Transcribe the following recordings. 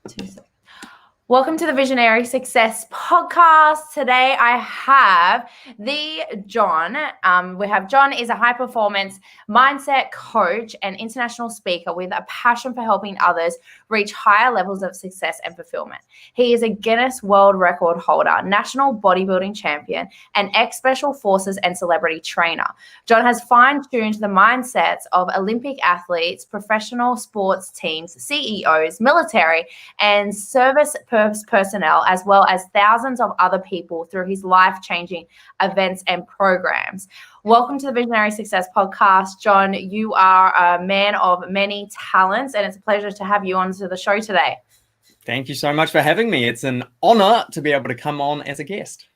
2 seconds. Welcome to the Visionary Success Podcast. Today I have John. John is a high-performance mindset coach and international speaker with a passion for helping others reach higher levels of success and fulfillment. He is a Guinness World Record holder, national bodybuilding champion, and ex-special forces and celebrity trainer. John has fine-tuned the mindsets of Olympic athletes, professional sports teams, CEOs, military, and service personnel, as well as thousands of other people through his life-changing events and programs. Welcome to the Visionary Success Podcast, John. You are a man of many talents, and it's a pleasure to have you onto the show today. Thank you so much for having me. It's an honor to be able to come on as a guest.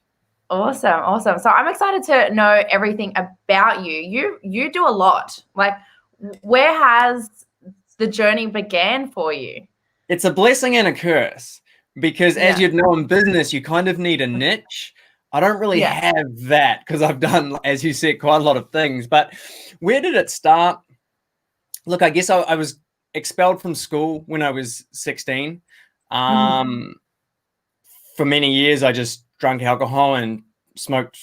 Awesome. So I'm excited to know everything about you. You do a lot. Like, where has the journey began for you? It's a blessing and a curse. Because as you'd know in business, you kind of need a niche. I don't really have that because I've done, as you said, quite a lot of things. But where did it start? Look, I guess I was expelled from school when I was 16. For many years, I just drank alcohol and smoked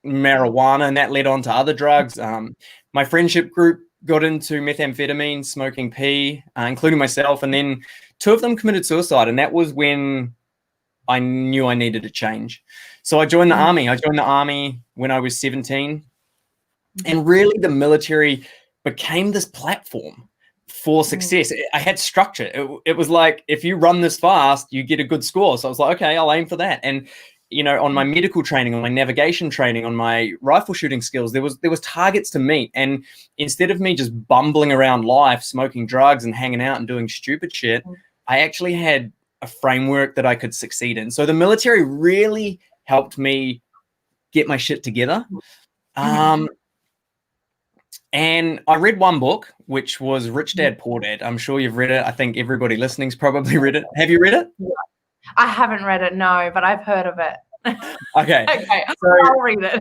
marijuana, and that led on to other drugs. My friendship group got into methamphetamine, smoking pee, including myself, and then 2 of them committed suicide, and that was when I knew I needed a change. So I joined the army. I joined the army when I was 17, and really the military became this platform for success. I had structure. It was like, if you run this fast, you get a good score. So I was like, okay, I'll aim for that. And you know, on my medical training, on my navigation training, on my rifle shooting skills, there was targets to meet. And instead of me just bumbling around life, smoking drugs and hanging out and doing stupid shit, I actually had a framework that I could succeed in. So the military really helped me get my shit together. And I read one book, which was Rich Dad, Poor Dad. I'm sure you've read it. I think everybody listening's probably read it. Have you read it? I haven't read it, no, but I've heard of it. Okay. So I'll read it.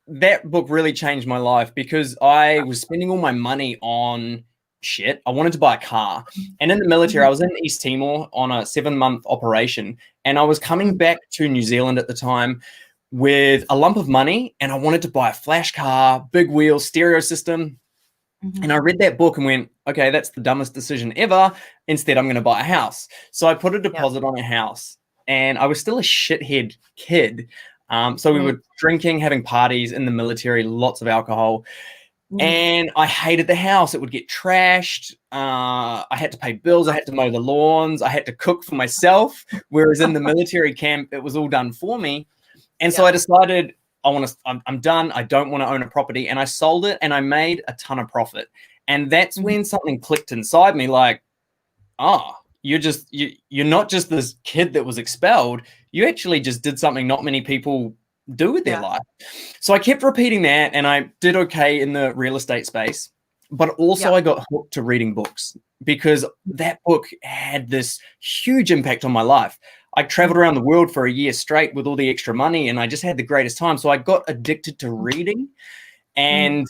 That book really changed my life because I was spending all my money on shit. I wanted to buy a car. And in the military, I was in East Timor on a 7-month operation. And I was coming back to New Zealand at the time with a lump of money. And I wanted to buy a flash car, big wheels, stereo system. And I read that book and went, okay, that's the dumbest decision ever. Instead, I'm going to buy a house. So I put a deposit on a house, and I was still a shithead kid. So we were drinking, having parties in the military, lots of alcohol. And I hated the house. It would get trashed. I had to pay bills. I had to mow the lawns. I had to cook for myself. Whereas in the military camp, it was all done for me. And so I decided, I'm done. I don't want to own a property. And I sold it, and I made a ton of profit. And that's when something clicked inside me, like, you're not just this kid that was expelled. You actually just did something not many people do with their life. So I kept repeating that, and I did okay in the real estate space. But also I got hooked to reading books because that book had this huge impact on my life. I traveled around the world for a year straight with all the extra money, and I just had the greatest time. So I got addicted to reading and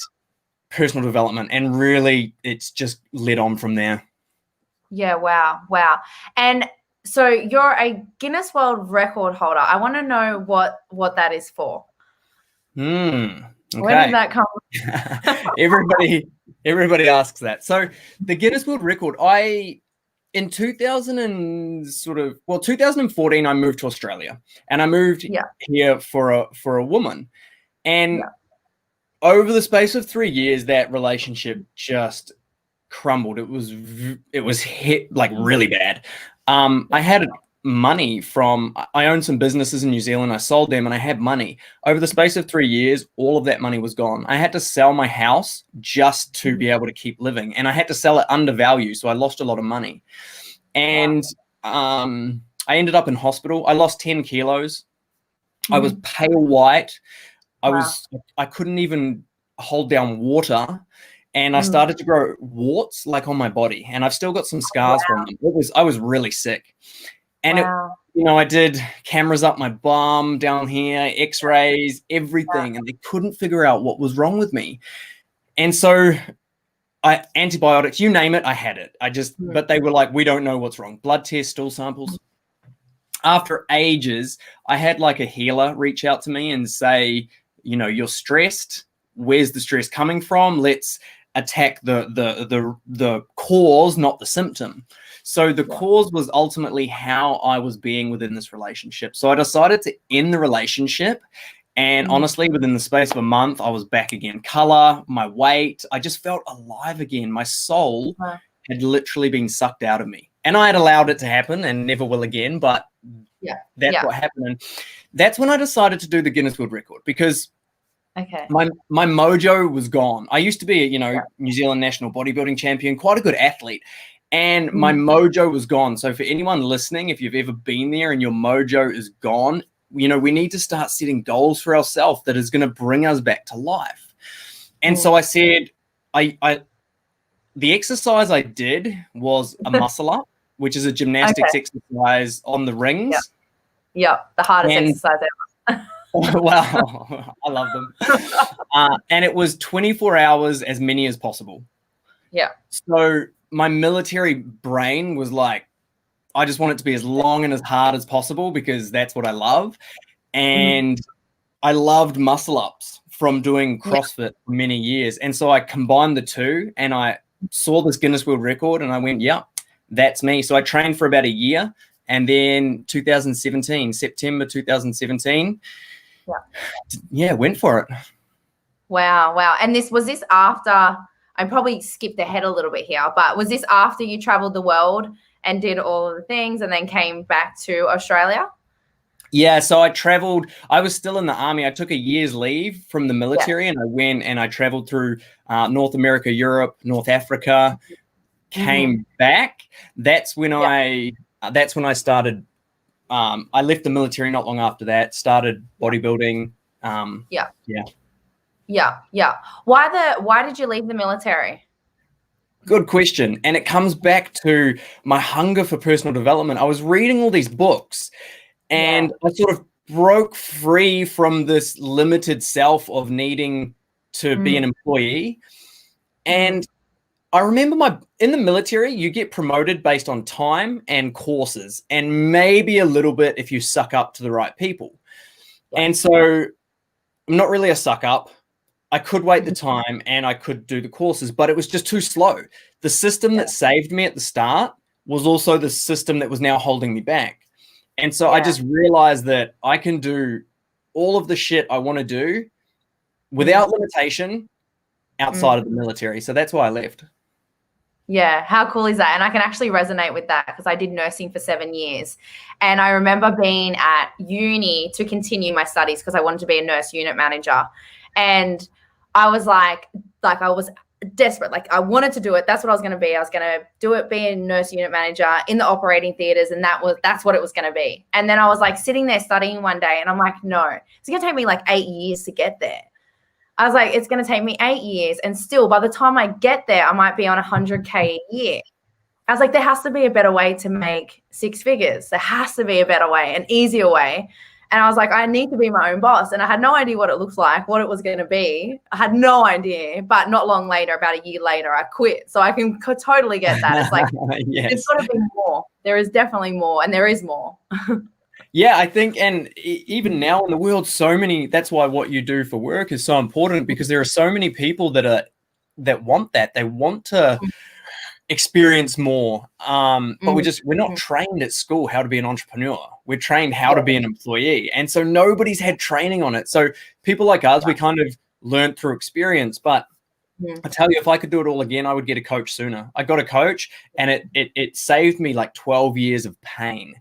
personal development, and really it's just led on from there. Yeah, wow. And so you're a Guinness World Record holder. I want to know what that is for. Okay. Where did that come from? Everybody asks that. So the Guinness World Record, in 2014, I moved to Australia, and I moved here for a woman. And over the space of 3 years, that relationship just crumbled. It was hit like really bad. I had money I owned some businesses in New Zealand. I sold them, and I had money. Over the space of 3 years, all of that money was gone. I had to sell my house just to be able to keep living, and I had to sell it undervalued, so I lost a lot of money. And I ended up in hospital. I lost 10 kilos. I was pale white. I couldn't even hold down water. And I started to grow warts like on my body, and I've still got some scars from them. I was really sick. And I did cameras up my bum, down here, x-rays, everything. And they couldn't figure out what was wrong with me. And so antibiotics, you name it, I had it. But they were like, we don't know what's wrong. Blood tests, stool samples. After ages, I had like a healer reach out to me and say, you're stressed. Where's the stress coming from? Let's attack the cause, not the symptom. So the cause was ultimately how I was being within this relationship. So I decided to end the relationship. And honestly, within the space of a month, I was back again. Color, my weight, I just felt alive again. My soul had literally been sucked out of me. And I had allowed it to happen and never will again. But that's what happened. And that's when I decided to do the Guinness World Record, because my mojo was gone. I used to be a, New Zealand national bodybuilding champion, quite a good athlete. And my mojo was gone. So for anyone listening, if you've ever been there and your mojo is gone, we need to start setting goals for ourselves that is going to bring us back to life. And so I said, the exercise I did was a muscle up, which is a gymnastics exercise on the rings. The hardest exercise ever. Wow, I love them. And it was 24 hours, as many as possible. So my military brain was like, I just want it to be as long and as hard as possible because that's what I love. And I loved muscle ups from doing CrossFit for many years. And so I combined the two and I saw this Guinness World Record and I went, that's me. So I trained for about a year. And then September 2017, went for it. Wow. And was this after, I probably skipped ahead a little bit here, but was this after you traveled the world and did all of the things and then came back to Australia? Yeah, so I traveled. I was still in the army. I took a year's leave from the military and I went and I traveled through North America, Europe, North Africa, came back. That's when I started. I left the military not long after that, started bodybuilding. Why did you leave the military? Good question. And it comes back to my hunger for personal development. I was reading all these books and I sort of broke free from this limited self of needing to be an employee. And I remember in the military, you get promoted based on time and courses and maybe a little bit if you suck up to the right people. And so I'm not really a suck up. I could wait the time and I could do the courses, but it was just too slow. The system that saved me at the start was also the system that was now holding me back. And so I just realized that I can do all of the shit I want to do without limitation outside of the military. So that's why I left. Yeah, how cool is that? And I can actually resonate with that because I did nursing for 7 years. And I remember being at uni to continue my studies because I wanted to be a nurse unit manager. And I was like I was desperate. Like I wanted to do it. That's what I was going to be. I was going to do it, be a nurse unit manager in the operating theaters. And that's what it was going to be. And then I was like sitting there studying one day and I'm like, no, it's going to take me like 8 years to get there. I was like, it's going to take me 8 years. And still by the time I get there, I might be on 100K a year. I was like, there has to be a better way to make 6 figures. There has to be a better way, an easier way. And I was like, I need to be my own boss. And I had no idea what it looks like, what it was going to be. I had no idea. But not long later, about a year later, I quit. So I can totally get that. It's like, There's got to be more. There is definitely more. And there is more. Yeah, I think, and even now in the world, that's why what you do for work is so important because there are so many people that want that. They want to experience more. But we're not trained at school how to be an entrepreneur. We're trained how to be an employee. And so nobody's had training on it. So people like us, we kind of learned through experience. But I tell you, if I could do it all again, I would get a coach sooner. I got a coach and it saved me like 12 years of pain.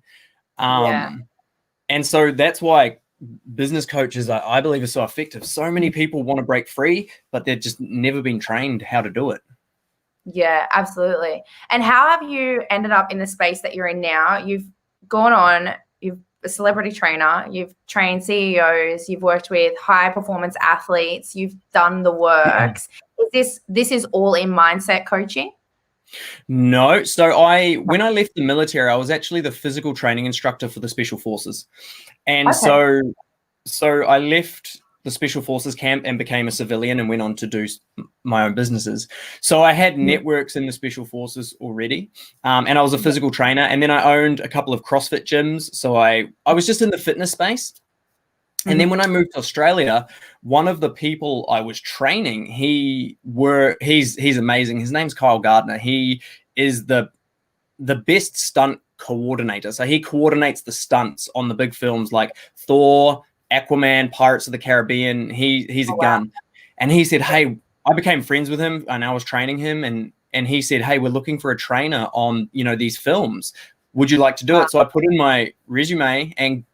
And so that's why business coaches, I believe, are so effective. So many people want to break free, but they've just never been trained how to do it. Yeah, absolutely. And how have you ended up in the space that you're in now? You've gone on, you've a celebrity trainer, you've trained CEOs, you've worked with high performance athletes, you've done the works. This is all in mindset coaching? No. So when I left the military, I was actually the physical training instructor for the special forces. And so I left the Special Forces camp and became a civilian and went on to do my own businesses. So I had networks in the Special Forces already, and I was a physical trainer. And then I owned a couple of CrossFit gyms. So I was just in the fitness space. And then when I moved to Australia, one of the people I was training, he's amazing. His name's Kyle Gardner. He is the best stunt coordinator. So he coordinates the stunts on the big films like Thor, Aquaman, Pirates of the Caribbean. He's a gun. And he said, hey, I became friends with him and I was training him. And he said, hey, we're looking for a trainer on, these films. Would you like to do it? So I put in my resume and,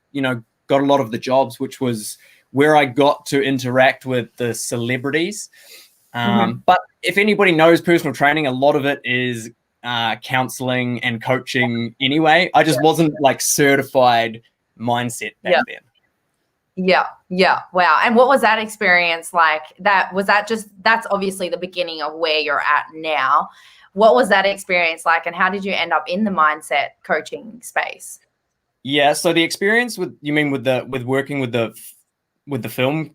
got a lot of the jobs, which was where I got to interact with the celebrities. But if anybody knows personal training, a lot of it is counseling and coaching anyway. I just wasn't like certified mindset back then. Yeah. Wow. And what was that experience like? That's obviously the beginning of where you're at now. What was that experience like, and how did you end up in the mindset coaching space? Yeah. So the experience with working with the film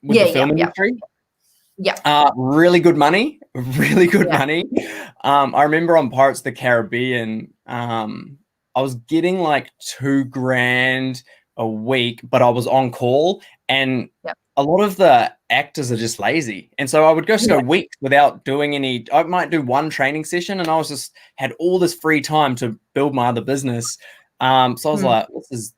industry. Yeah. Really good money. Money. I remember on Pirates of the Caribbean, I was getting like $2,000 a week, but I was on call, and a lot of the actors are just lazy. And so I would go weeks without doing any. I might do one training session, and I was just had all this free time to build my other business. So I was like, this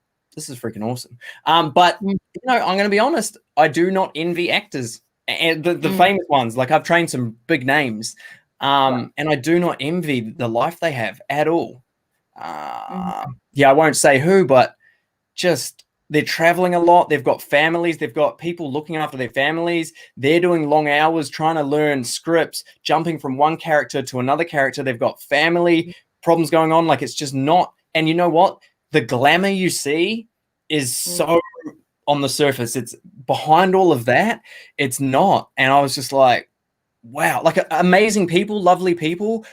is freaking awesome. But I'm going to be honest, I do not envy actors and the famous ones. Like I've trained some big names, and I do not envy the life they have at all. Yeah, I won't say who, but just they're traveling a lot. They've got families. They've got people looking after their families. They're doing long hours trying to learn scripts, jumping from one character to another character. They've got family problems going on. Like it's just not. And you know what? The glamour you see is so on the surface. It's behind all of that. It's not. And I was just like, wow, like amazing people, lovely people,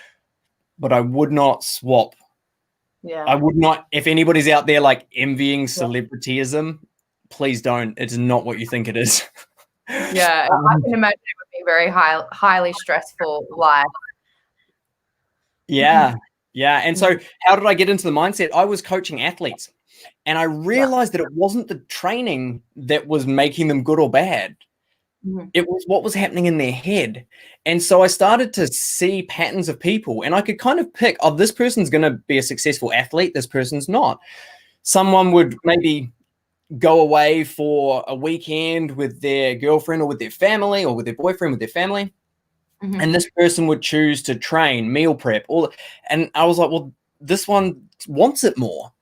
but I would not swap. Yeah. I would not. If anybody's out there like envying celebrityism, please don't. It's not what you think it is. Yeah. I can imagine it would be very highly stressful life. Yeah. Yeah. And so how did I get into the mindset? I was coaching athletes, and I realized that it wasn't the training that was making them good or bad. It was what was happening in their head. And so I started to see patterns of people, and I could kind of pick, oh, this person's going to be a successful athlete. This person's not. Someone would maybe go away for a weekend with their girlfriend or with their family or with their boyfriend, with their family. And this person would choose to train, meal prep, and I was like, well, this one wants it more.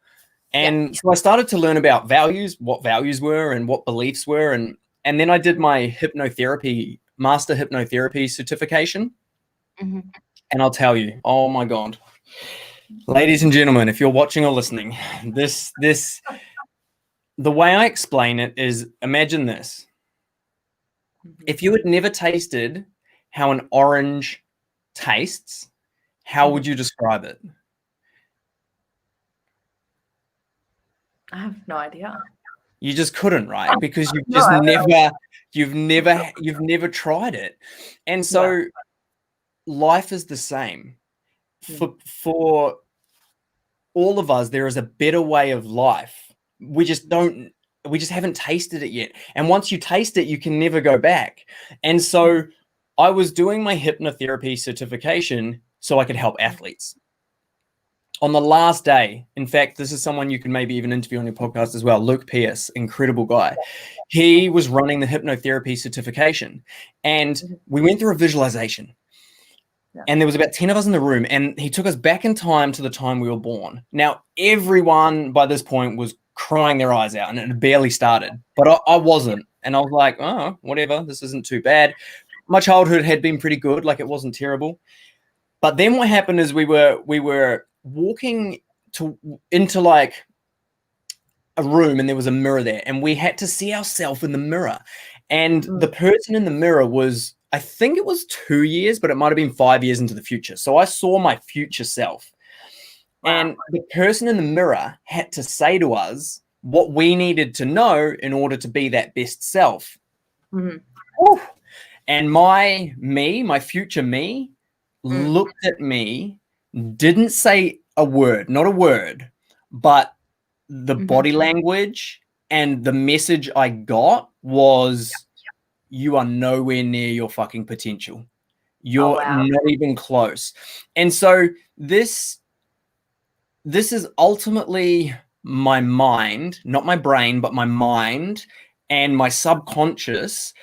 And so I started to learn about values, what values were and what beliefs were. And then I did my master hypnotherapy certification. And I'll tell you, oh my God, ladies and gentlemen, if you're watching or listening, the way I explain it is, imagine this. If you had never tasted how an orange tastes, how would you describe it? I have no idea. You just couldn't, right? Because you've never tried it. And so life is the same. For all of us, there is a better way of life. We just haven't tasted it yet. And once you taste it, you can never go back. And so I was doing my hypnotherapy certification so I could help athletes. On the last day, in fact, this is someone you can maybe even interview on your podcast as well, Luke Pierce, incredible guy. He was running the hypnotherapy certification, and we went through a visualization. And there was about 10 of us in the room, and he took us back in time to the time we were born. Now, everyone by this point was crying their eyes out, and it had barely started, but I wasn't. And I was like, oh, whatever, this isn't too bad. My childhood had been pretty good, like it wasn't terrible. But then what happened is we were walking into like a room, and there was a mirror there, and we had to see ourselves in the mirror. And the person in the mirror was, I think it was 2 years, but it might have been 5 years into the future. So I saw my future self. And the person in the mirror had to say to us what we needed to know in order to be that best self. Mhm. Woo. And my future me looked at me, didn't say a word, not a word, but the body language and the message I got was, you are nowhere near your fucking potential. You're not even close. And so this is ultimately my mind, not my brain, but my mind and my subconscious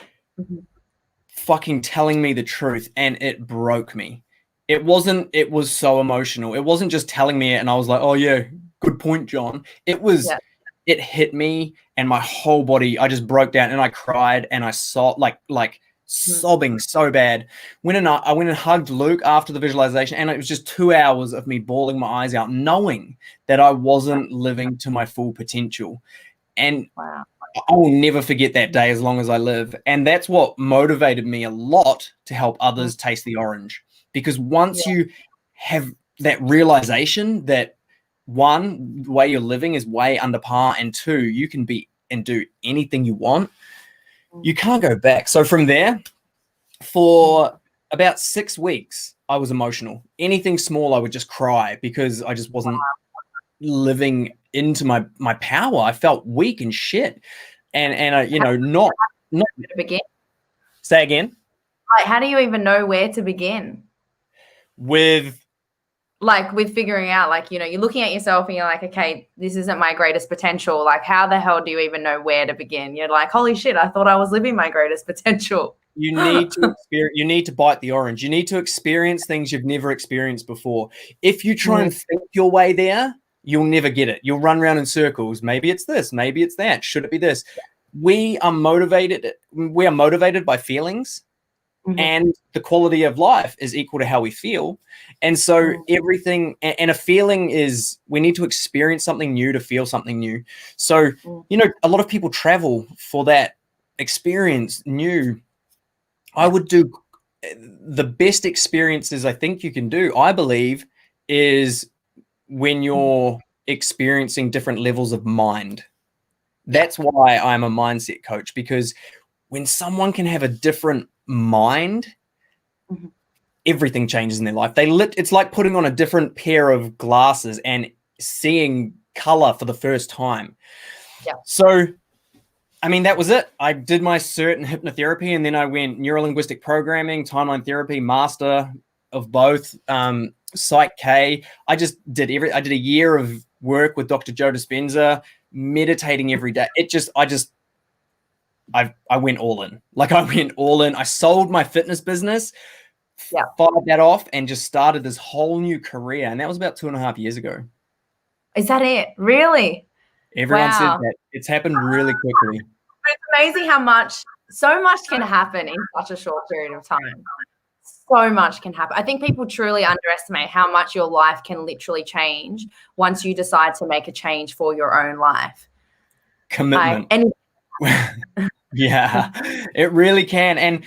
fucking telling me the truth, and it broke me. It was so emotional. It wasn't just telling me it and I was like, oh yeah, good point, John. It hit me and my whole body, I just broke down and I cried and I saw like sobbing so bad. I went and hugged Luke after the visualization, and it was just 2 hours of me bawling my eyes out, knowing that I wasn't living to my full potential. And I will never forget that day as long as I live. And that's what motivated me a lot to help others taste the orange. Because once you have that realization that, one, the way you're living is way under par, and two, you can be and do anything you want, you can't go back. So from there, for about 6 weeks, I was emotional. Anything small, I would just cry because I just wasn't living into my power. I felt weak and shit. And I, not to begin. Say again. Like, how do you even know where to begin? With figuring out, like, you're looking at yourself and you're like, okay, this isn't my greatest potential. Like, how the hell do you even know where to begin? You're like, holy shit, I thought I was living my greatest potential. You need to bite the orange. You need to experience things you've never experienced before. If you try and think your way there, you'll never get it. You'll run around in circles. Maybe it's this, maybe it's that. Should it be this? We are motivated by feelings. And the quality of life is equal to how we feel. And so everything, and a feeling is, we need to experience something new to feel something new. So, a lot of people travel for that experience new. I would do the best experiences I think you can do, I believe, is when you're experiencing different levels of mind. That's why I'm a mindset coach, because when someone can have a different mind, everything changes in their life. It's like putting on a different pair of glasses and seeing color for the first time. So, I mean, that was it. I did my cert in hypnotherapy, and then I went neuro-linguistic programming, timeline therapy, master of both, Psych K. I did a year of work with Dr. Joe Dispenza, meditating every day. I went all in. I sold my fitness business, fired that off, and just started this whole new career. And that was about 2.5 years ago. Is that it? Really? Everyone says that. It's happened really quickly. It's amazing how so much can happen in such a short period of time. So much can happen. I think people truly underestimate how much your life can literally change once you decide to make a change for your own life. Commitment. Yeah, it really can. And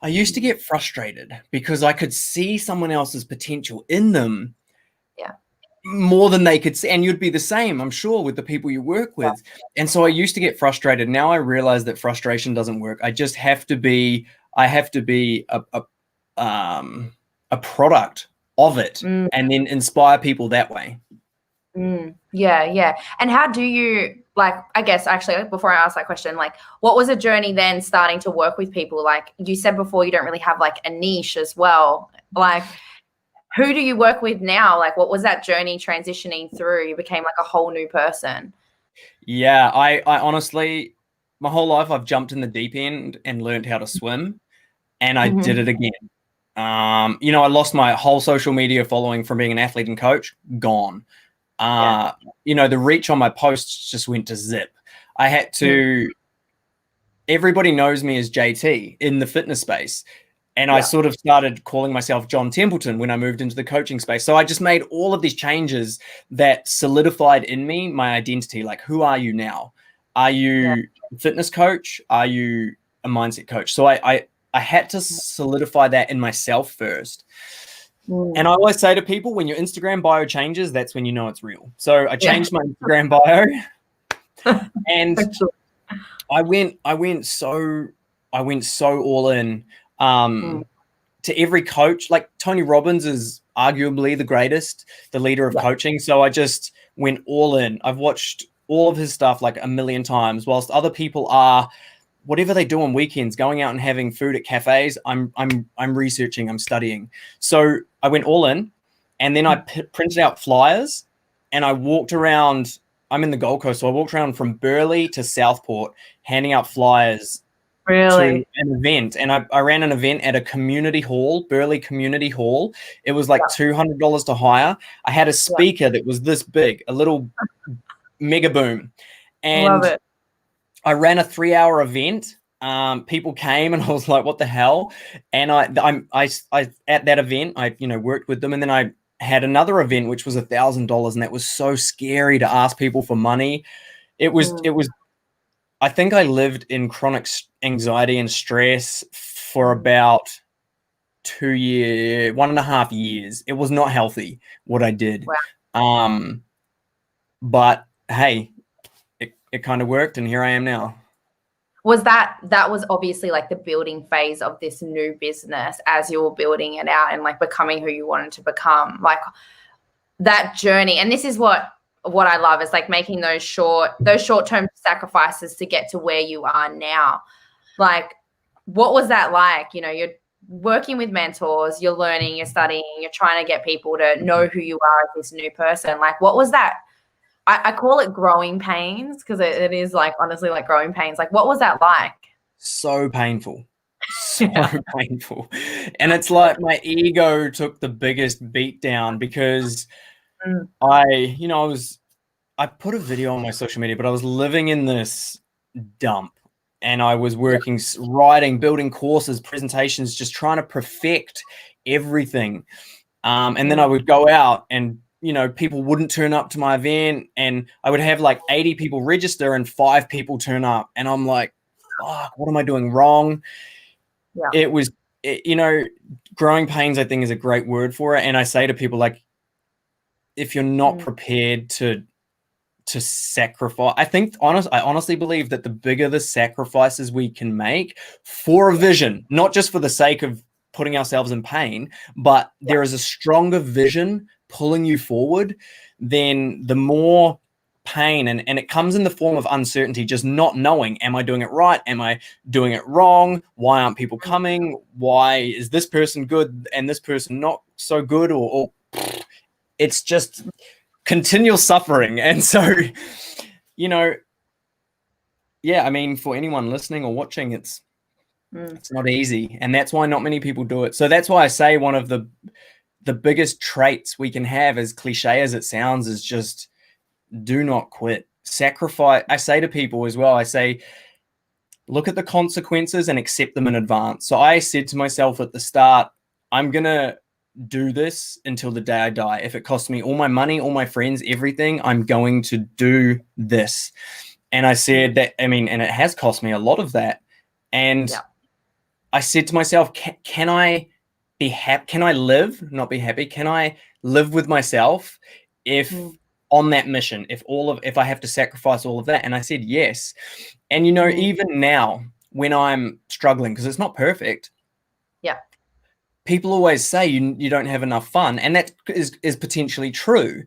I used to get frustrated because I could see someone else's potential in them more than they could see. And you'd be the same, I'm sure, with the people you work with. And so I used to get frustrated. Now I realize that frustration doesn't work. I have to be a product of it, and then inspire people that way. Yeah. And how do you, I guess actually before I ask that question, what was a journey then starting to work with people? Like you said before, you don't really have a niche as well. Who do you work with now? What was that journey transitioning through? You became a whole new person. Yeah, I honestly, my whole life I've jumped in the deep end and learned how to swim, and I did it again. I lost my whole social media following from being an athlete and coach, gone. The reach on my posts just went to zip. I had to, everybody knows me as JT in the fitness space. And I sort of started calling myself John Templeton when I moved into the coaching space. So I just made all of these changes that solidified in me my identity. Like, who are you now? Are you a fitness coach? Are you a mindset coach? So I had to solidify that in myself first. And I always say to people, when your Instagram bio changes, that's when you know it's real. So I changed my Instagram bio, and I went so I went so all in. To every coach, like Tony Robbins is arguably the greatest, the leader of coaching. So I just went all in. I've watched all of his stuff like a million times, whilst other people are, whatever they do on weekends, going out and having food at cafes, I'm researching, I'm studying. So I went all in, and then I printed out flyers, and I walked around. I'm in the Gold Coast, so I walked around from Burleigh to Southport, handing out flyers to an event. And I ran an event at a community hall, Burleigh Community Hall. It was like $200 to hire. I had a speaker that was this big, a little mega boom. And love it. I ran a 3-hour event. People came, and I was like, what the hell? And I at that event, I worked with them, and then I had another event which was $1,000, and that was so scary to ask people for money. It was I think I lived in chronic anxiety and stress for about 1.5 years. It was not healthy what I did. Wow. But hey, it kind of worked, and here I am now. Was that was obviously like the building phase of this new business as you were building it out and like becoming who you wanted to become, like that journey. And this is what I love, is like making those short-term sacrifices to get to where you are now. Like, what was that like? You're working with mentors, you're learning, you're studying, you're trying to get people to know who you are as this new person. Like, what was that? I call it growing pains, because it is like, honestly, like growing pains. Like, what was that like? So painful. So painful. And it's like my ego took the biggest beat down, because I put a video on my social media, but I was living in this dump, and I was working, writing, building courses, presentations, just trying to perfect everything. And then I would go out, and people wouldn't turn up to my event, and I would have like 80 people register and 5 people turn up. And I'm like, fuck, what am I doing wrong? Yeah. It was, growing pains, I think, is a great word for it. And I say to people, like, if you're not prepared to sacrifice, I honestly believe that the bigger the sacrifices we can make for a vision, not just for the sake of putting ourselves in pain, but there is a stronger vision pulling you forward, then the more pain, and it comes in the form of uncertainty, just not knowing, am I doing it right? Am I doing it wrong? Why aren't people coming? Why is this person good and this person not so good? Or it's just continual suffering. And so, I mean, for anyone listening or watching, it's not easy. And that's why not many people do it. So that's why I say one of the biggest traits we can have, as cliche as it sounds, is just do not quit. Sacrifice. I say to people as well, I say, look at the consequences and accept them in advance. So I said to myself at the start, I'm going to do this until the day I die. If it costs me all my money, all my friends, everything, I'm going to do this. And I said that, and it has cost me a lot of that. And I said to myself, can I be happy? Can I live, not be happy? Can I live with myself if on that mission, if I have to sacrifice all of that? And I said, yes. And, even now when I'm struggling, because it's not perfect. Yeah. People always say you don't have enough fun. And that is potentially true.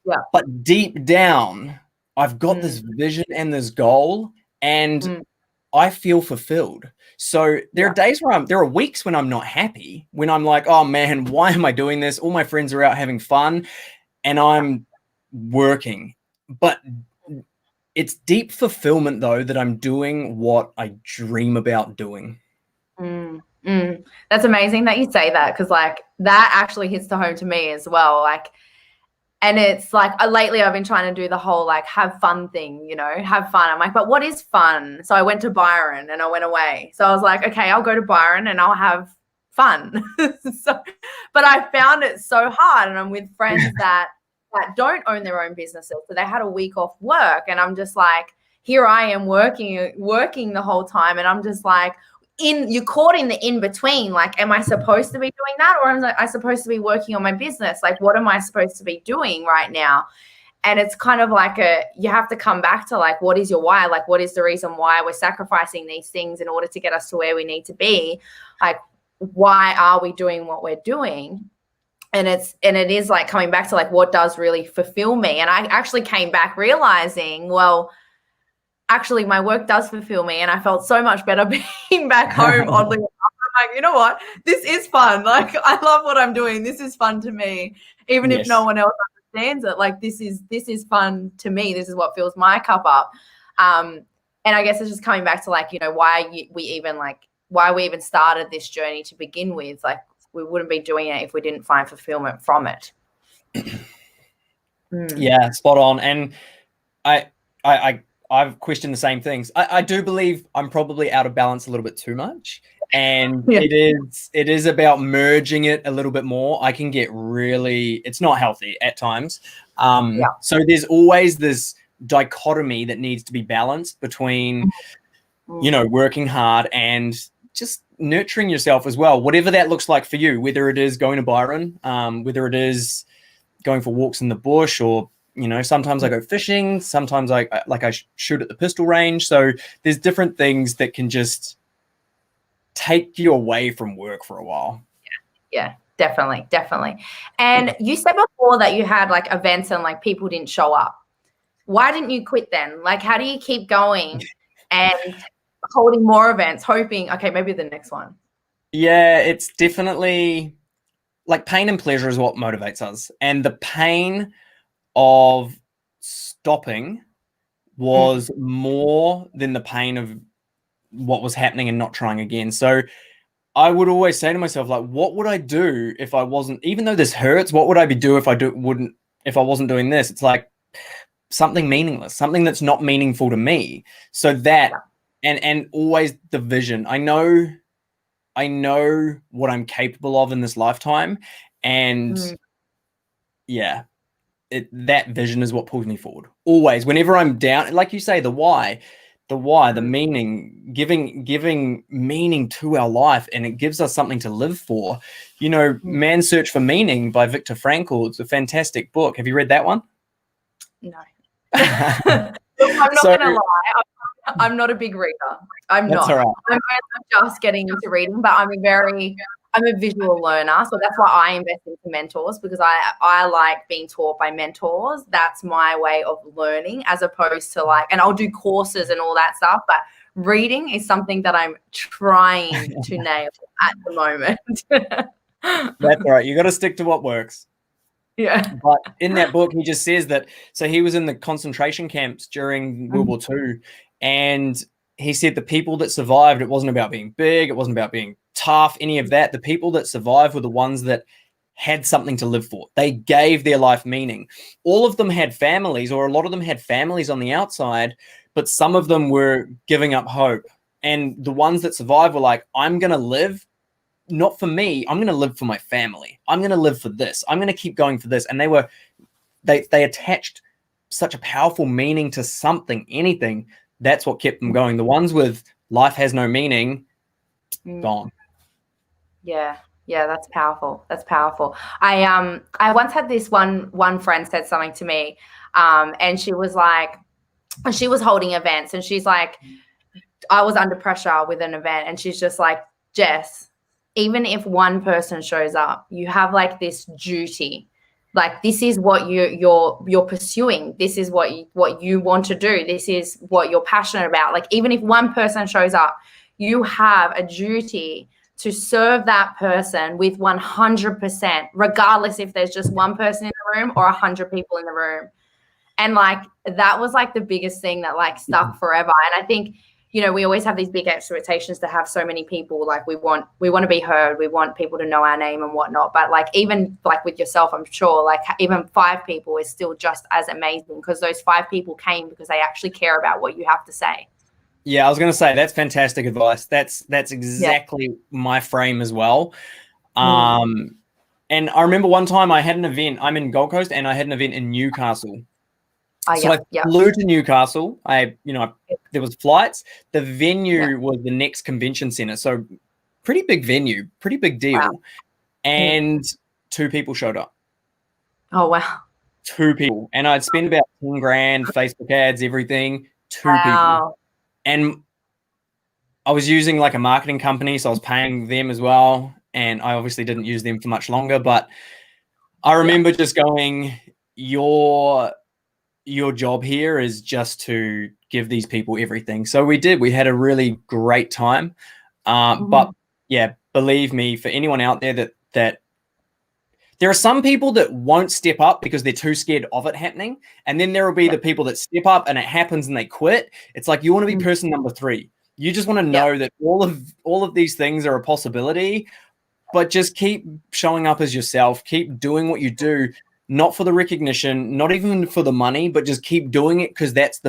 Yeah. But deep down, I've got this vision and this goal, and I feel fulfilled. So there are days there are weeks when I'm not happy, when I'm like, oh man, why am I doing this? All my friends are out having fun and I'm working. But it's deep fulfillment, though, that I'm doing what I dream about doing. That's amazing that you say that, because like that actually hits the home to me as well. Like, and it's like lately I've been trying to do the whole like have fun thing, have fun. I'm like, but what is fun? So I went to Byron and I went away. So I was like, okay, I'll go to Byron and I'll have fun. But I found it so hard, and I'm with friends that don't own their own businesses. So they had a week off work, and I'm just like, here I am working the whole time. And I'm just like, you're caught in the in-between. Like, am I supposed to be doing that, or am I supposed to be working on my business? Like, what am I supposed to be doing right now? And it's kind of like you have to come back to like, what is your why? Like, what is the reason why we're sacrificing these things in order to get us to where we need to be? Like, why are we doing what we're doing? And it is like coming back to like, what does really fulfill me? And I actually came back realizing, well, actually my work does fulfill me, and I felt so much better being back home. Oddly enough, I'm like, you know what, this is fun. Like, I love what I'm doing. This is fun to me, even if no one else understands it. Like, this is fun to me. This is what fills my cup up. And I guess it's just coming back to like, you know, why we even started this journey to begin with. Like, we wouldn't be doing it if we didn't find fulfillment from it. Yeah, spot on. And I've questioned the same things. I do believe I'm probably out of balance a little bit too much. And it is about merging it a little bit more. I can get it's not healthy at times. So there's always this dichotomy that needs to be balanced between, you know, working hard and just nurturing yourself as well, whatever that looks like for you, whether it is going to Byron, whether it is going for walks in the bush, or, you know, sometimes I go fishing, sometimes I shoot at the pistol range. So there's different things that can just take you away from work for a while. Yeah, definitely. And you said before that you had like events and like people didn't show up. Why didn't you quit then? Like, how do you keep going and holding more events, hoping, okay, maybe the next one? Yeah, it's definitely like pain and pleasure is what motivates us. And the pain of stopping was more than the pain of what was happening and not trying again. So I would always say to myself, like, what would I do if I wasn't, even though this hurts, what would I do if I wasn't doing this? It's like something meaningless, something that's not meaningful to me. So that, and always the vision. I know what I'm capable of in this lifetime. And that vision is what pulls me forward. Always, whenever I'm down, like you say, the why, the meaning, giving meaning to our life, and it gives us something to live for. You know, Man's Search for Meaning by Viktor Frankl. It's a fantastic book. Have you read that one? No. I'm not gonna lie. I'm not a big reader. I'm not. All right. I'm just getting into reading, but I'm a visual learner, so that's why I invest into mentors, because I like being taught by mentors. That's my way of learning, as opposed to like, and I'll do courses and all that stuff, but reading is something that I'm trying to nail at the moment. That's all right. You got to stick to what works. Yeah. But in that book, he just says that, so he was in the concentration camps during World War II, and he said the people that survived, it wasn't about being big, it wasn't about being tough, any of that. The people that survived were the ones that had something to live for. They gave their life meaning. All of them had families, or a lot of them had families on the outside, but some of them were giving up hope. And the ones that survived were like, I'm going to live, not for me, I'm going to live for my family. I'm going to live for this. I'm going to keep going for this. And they attached such a powerful meaning to something, anything. That's what kept them going. The ones with life has no meaning, gone. Yeah, that's powerful. I once had this one friend said something to me, and she was like, she was holding events, and she's like, I was under pressure with an event, and she's just like, Jess, even if one person shows up, you have like this duty. Like, this is what you're pursuing. This is what you want to do. This is what you're passionate about. Like, even if one person shows up, you have a duty to serve that person with 100%, regardless if there's just one person in the room or 100 people in the room. And like, that was like the biggest thing that like stuck forever. And I think, you know, we always have these big expectations to have so many people. Like, we want to be heard. We want people to know our name and whatnot. But like, even like with yourself, I'm sure like even 5 people is still just as amazing, because those 5 people came because they actually care about what you have to say. Yeah, I was going to say, that's fantastic advice. That's exactly my frame as well. And I remember one time I had an event. I'm in Gold Coast, and I had an event in Newcastle. I flew to Newcastle. There was flights. The venue was the next convention center. So pretty big venue, pretty big deal. Wow. And 2 people showed up. Oh, wow. 2 people, and I'd spend about 10 grand, Facebook ads, everything, 2 people. Wow. And I was using like a marketing company, so I was paying them as well. And I obviously didn't use them for much longer, but I remember just going, your job here is just to give these people everything. So we did. We had a really great time. But yeah, believe me, for anyone out there that there are some people that won't step up because they're too scared of it happening. And then there will be the people that step up and it happens and they quit. It's like, you want to be person number 3. You just want to know that all of these things are a possibility, but just keep showing up as yourself. Keep doing what you do, not for the recognition, not even for the money, but just keep doing it because that's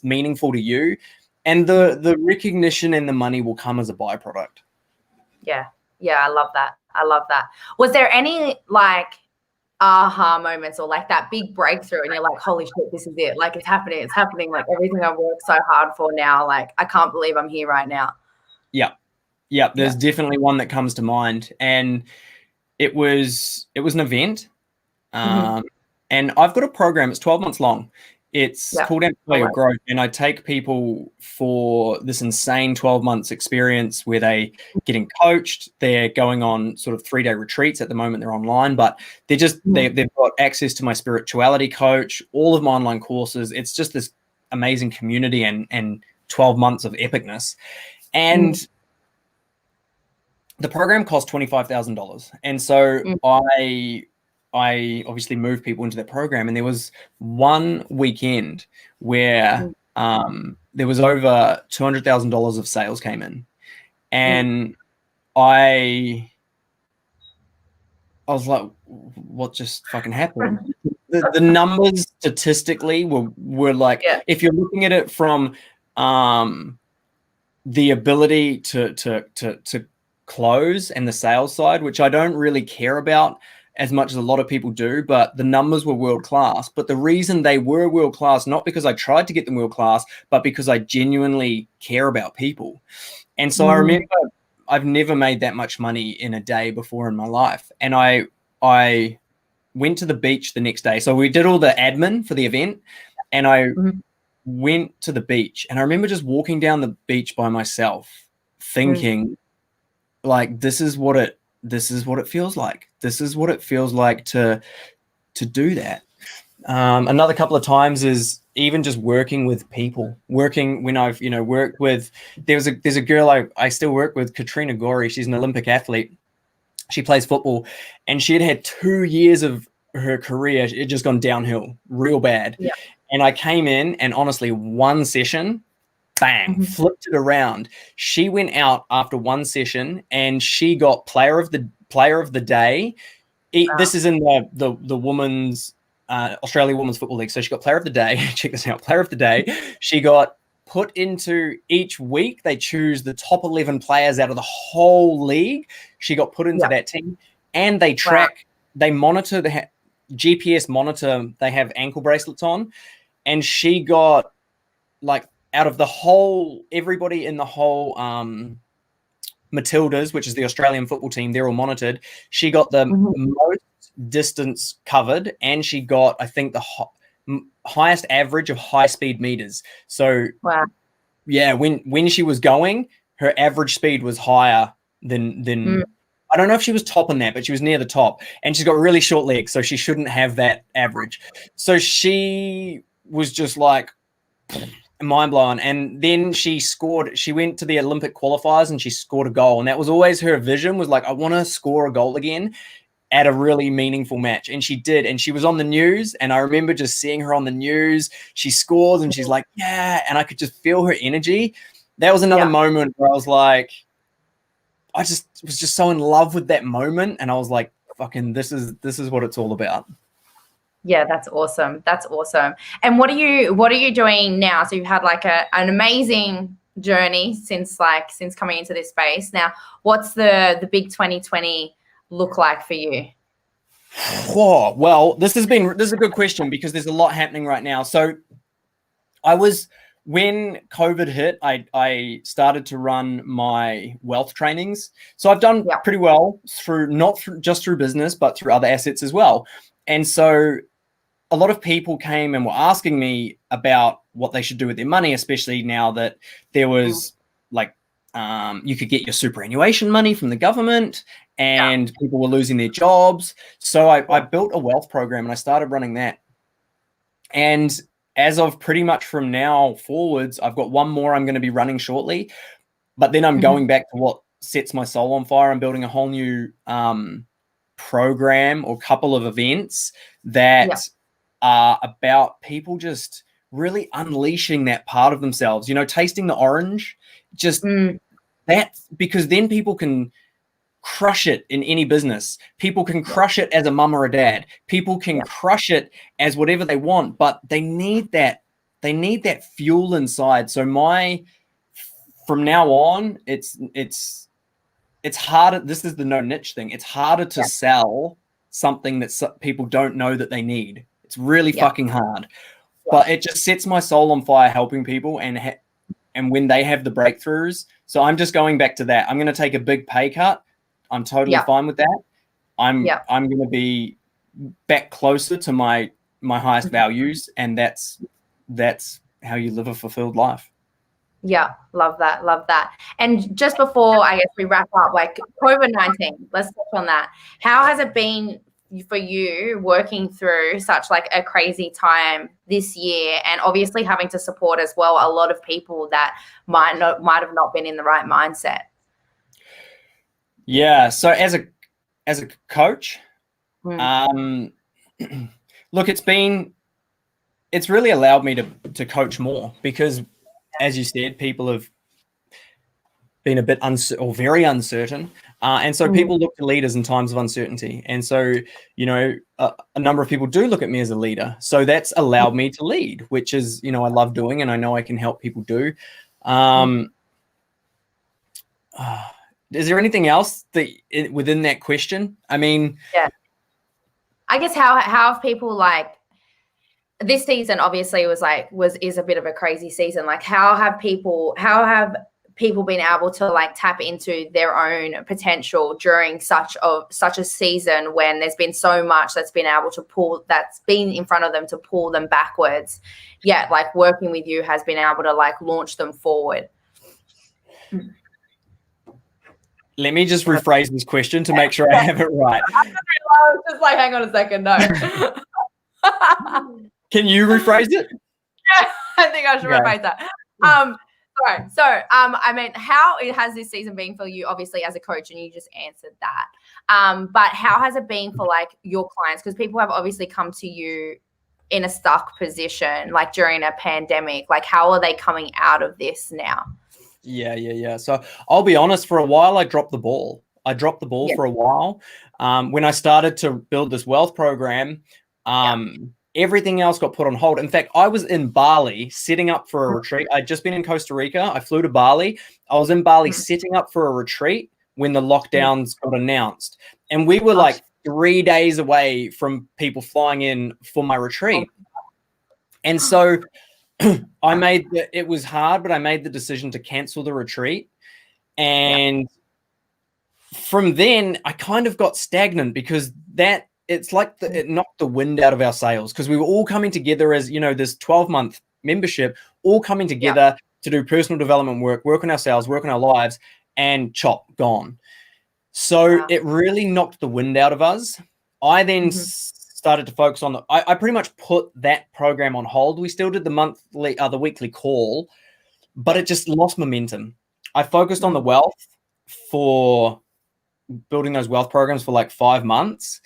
meaningful to you. And the recognition and the money will come as a byproduct. Yeah. Yeah. I love that. I love that. Was there any like aha moments or like that big breakthrough and you're like, holy shit, this is it. Like it's happening. Like everything I've worked so hard for now, like I can't believe I'm here right now. Yeah. There's definitely one that comes to mind. And it was an event. And I've got a program. It's 12 months long. It's called Amplify Your Growth, and I take people for this insane 12 months experience where they getting coached. They're going on sort of 3-day retreats. At the moment they're online, but they're just they've got access to my spirituality coach, all of my online courses. It's just this amazing community and 12 months of epicness. And the program cost $25,000, and so I obviously moved people into that program, and there was one weekend where there was over $200,000 of sales came in, and I was like, what just fucking happened? The numbers statistically were like, if you're looking at it from the ability to close and the sales side, which I don't really care about as much as a lot of people do, but the numbers were world class. But the reason they were world class, not because I tried to get them world class, but because I genuinely care about people. And so I remember I've never made that much money in a day before in my life. And I went to the beach the next day. So we did all the admin for the event, and I went to the beach, and I remember just walking down the beach by myself thinking like, this is what it feels like. This is what it feels like to do that. Another couple of times is even just working with people, when I've, worked with, there's a girl I still work with, Katrina Gorey. She's an Olympic athlete. She plays football, and she had 2 years of her career. It just gone downhill real bad. Yeah. And I came in, and honestly, one session, bang, flipped it around. She went out after one session and she got player of the day. This is in the women's Australia Women's Football League. So she got player of the day. Check this out, player of the day. She got put into, each week they choose the top 11 players out of the whole league. She got put into that team, and they track, they monitor, the GPS monitor, they have ankle bracelets on, and she got like, out of the whole, everybody in the whole Matildas, which is the Australian football team, they're all monitored. She got the most distance covered, and she got, I think, the highest average of high speed meters. So yeah, when she was going, her average speed was higher than I don't know if she was top on that, but she was near the top, and she's got really short legs, so she shouldn't have that average. So she was just like mind blown. And then she scored, she went to the Olympic qualifiers and she scored a goal. And that was always her vision, was like, I want to score a goal again at a really meaningful match. And she did. And she was on the news. And I remember just seeing her on the news. She scores and she's like, yeah. And I could just feel her energy. That was another moment where I was like, I just was just so in love with that moment. And I was like, fucking, this is what it's all about. Yeah, that's awesome. That's awesome. And what are you doing now? So you've had like an amazing journey since coming into this space. Now, what's the big 2020 look like for you? Oh, well, this is a good question, because there's a lot happening right now. So when COVID hit, I started to run my wealth trainings. So I've done pretty well not just through business, but through other assets as well. And so a lot of people came and were asking me about what they should do with their money, especially now that there was like, you could get your superannuation money from the government and people were losing their jobs. So I built a wealth program and I started running that. And as of pretty much from now forwards, I've got one more I'm going to be running shortly, but then I'm going back to what sets my soul on fire. I'm building a whole new program or couple of events that are about people just really unleashing that part of themselves, you know, tasting the orange, just that, because then people can crush it in any business. People can crush it as a mum or a dad. People can crush it as whatever they want, but they need that fuel inside. So from now on, it's harder. This is the no niche thing. It's harder to sell something that people don't know that they need. It's really fucking hard, but it just sets my soul on fire helping people and when they have the breakthroughs. So I'm just going back to that. I'm going to take a big pay cut. I'm totally fine with that. I'm going to be back closer to my highest values, and that's how you live a fulfilled life. Yeah, love that. And just before I guess we wrap up, like COVID-19, let's touch on that. How has it been for you working through such like a crazy time this year, and obviously having to support as well a lot of people that might have not been in the right mindset? Yeah. So as a coach, look, it's really allowed me to coach more, because as you said, people have been a bit very uncertain. And so people look to leaders in times of uncertainty. And so, you know, a number of people do look at me as a leader. So that's allowed me to lead, which is, you know, I love doing, and I know I can help people do. Is there anything else within that question? I mean, I guess how have people, like, this season obviously is a bit of a crazy season. Like, how have people been able to like tap into their own potential during such a season when there's been so much that's been in front of them to pull them backwards, yet like working with you has been able to like launch them forward? Let me just rephrase this question to make sure I have it right. I was just like, hang on a second, no. Can you rephrase it? Yeah, I think I should rephrase that. Sorry. So, I mean, how has this season been for you, obviously, as a coach, and you just answered that. But how has it been for like your clients? Because people have obviously come to you in a stuck position, like during a pandemic. Like, how are they coming out of this now? Yeah. So I'll be honest, for a while, I dropped the ball. For a while. When I started to build this wealth program, everything else got put on hold. In fact, I was in Bali setting up for a retreat. I'd just been in Costa Rica. I flew to Bali. I was in Bali setting up for a retreat when the lockdowns got announced. And we were like 3 days away from people flying in for my retreat. And so it was hard, but I made the decision to cancel the retreat. And from then I kind of got stagnant, because it's like it knocked the wind out of our sails, because we were all coming together as, you know, this 12-month membership, all coming together to do personal development work on ourselves, work on our lives, and gone. So it really knocked the wind out of us. I then started to focus on I pretty much put that program on hold. We still did the weekly call, but it just lost momentum. I focused on the wealth for building those wealth programs for like 5 months,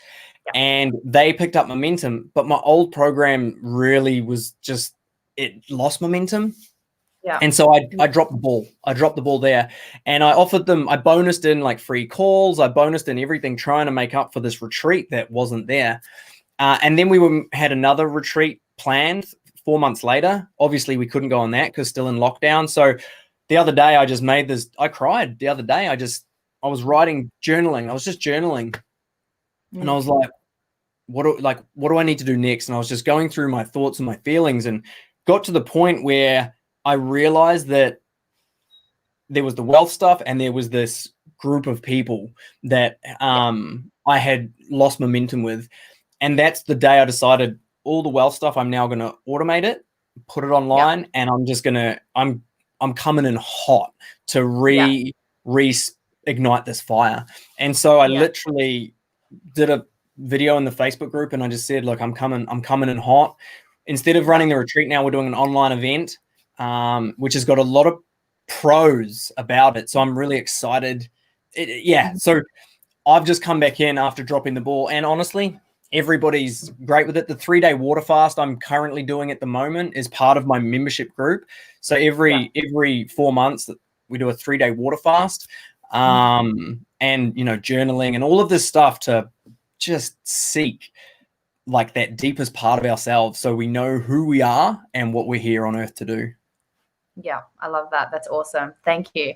and they picked up momentum, but my old program really was just, it lost momentum. And so I dropped the ball. I dropped the ball there, and I bonused in like free calls. I bonused in everything, trying to make up for this retreat that wasn't there. And then we had another retreat planned 4 months later. Obviously we couldn't go on that because still in lockdown. So the other day I cried the other day. I was journaling. I was just journaling, and I was like, what do I need to do next? And I was just going through my thoughts and my feelings, and got to the point where I realized that there was the wealth stuff, and there was this group of people that I had lost momentum with. And that's the day I decided all the wealth stuff, I'm now going to automate it, put it online, and I'm just going to, I'm coming in hot to reignite this fire. And so I literally did a video in the Facebook group, and I just said, look, I'm coming in hot. Instead of running the retreat now, we're doing an online event, which has got a lot of pros about it. So I'm really excited. So I've just come back in after dropping the ball, and honestly, everybody's great with it. The 3-day water fast I'm currently doing at the moment is part of my membership group. So every 4 months we do a 3-day water fast, and journaling and all of this stuff to just seek like that deepest part of ourselves, so we know who we are and what we're here on earth to do. Yeah, I love that. That's awesome. Thank you.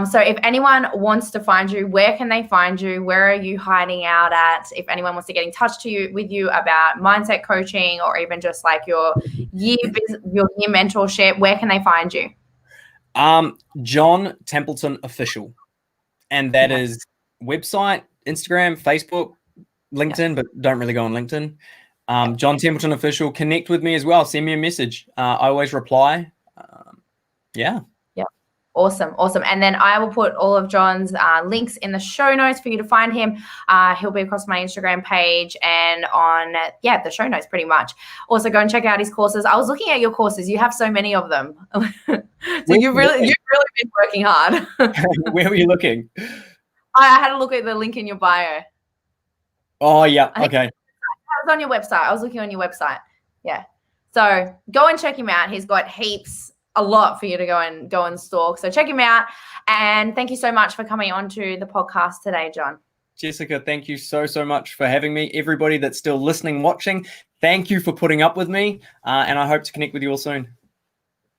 So if anyone wants to find you, where can they find you? Where are you hiding out at? If anyone wants to get in touch with you about mindset coaching, or even just like your year mentorship, where can they find you? John Templeton Official. And that is website, Instagram, Facebook, LinkedIn, but don't really go on LinkedIn. John Templeton Official. Connect with me as well. Send me a message. I always reply. Awesome. And then I will put all of John's links in the show notes for you to find him. He'll be across my Instagram page and on the show notes pretty much. Also, go and check out his courses. I was looking at your courses. You have so many of them. So you've really been working hard. Where were you looking? I had a look at the link in your bio. Oh yeah. Okay. I was on your website. I was looking on your website. Yeah. So go and check him out. He's got a lot for you to go and stalk. So check him out. And thank you so much for coming on to the podcast today, John. Jessica, thank you so much for having me. Everybody that's still listening, watching, thank you for putting up with me. And I hope to connect with you all soon.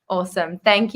Awesome. Thank you.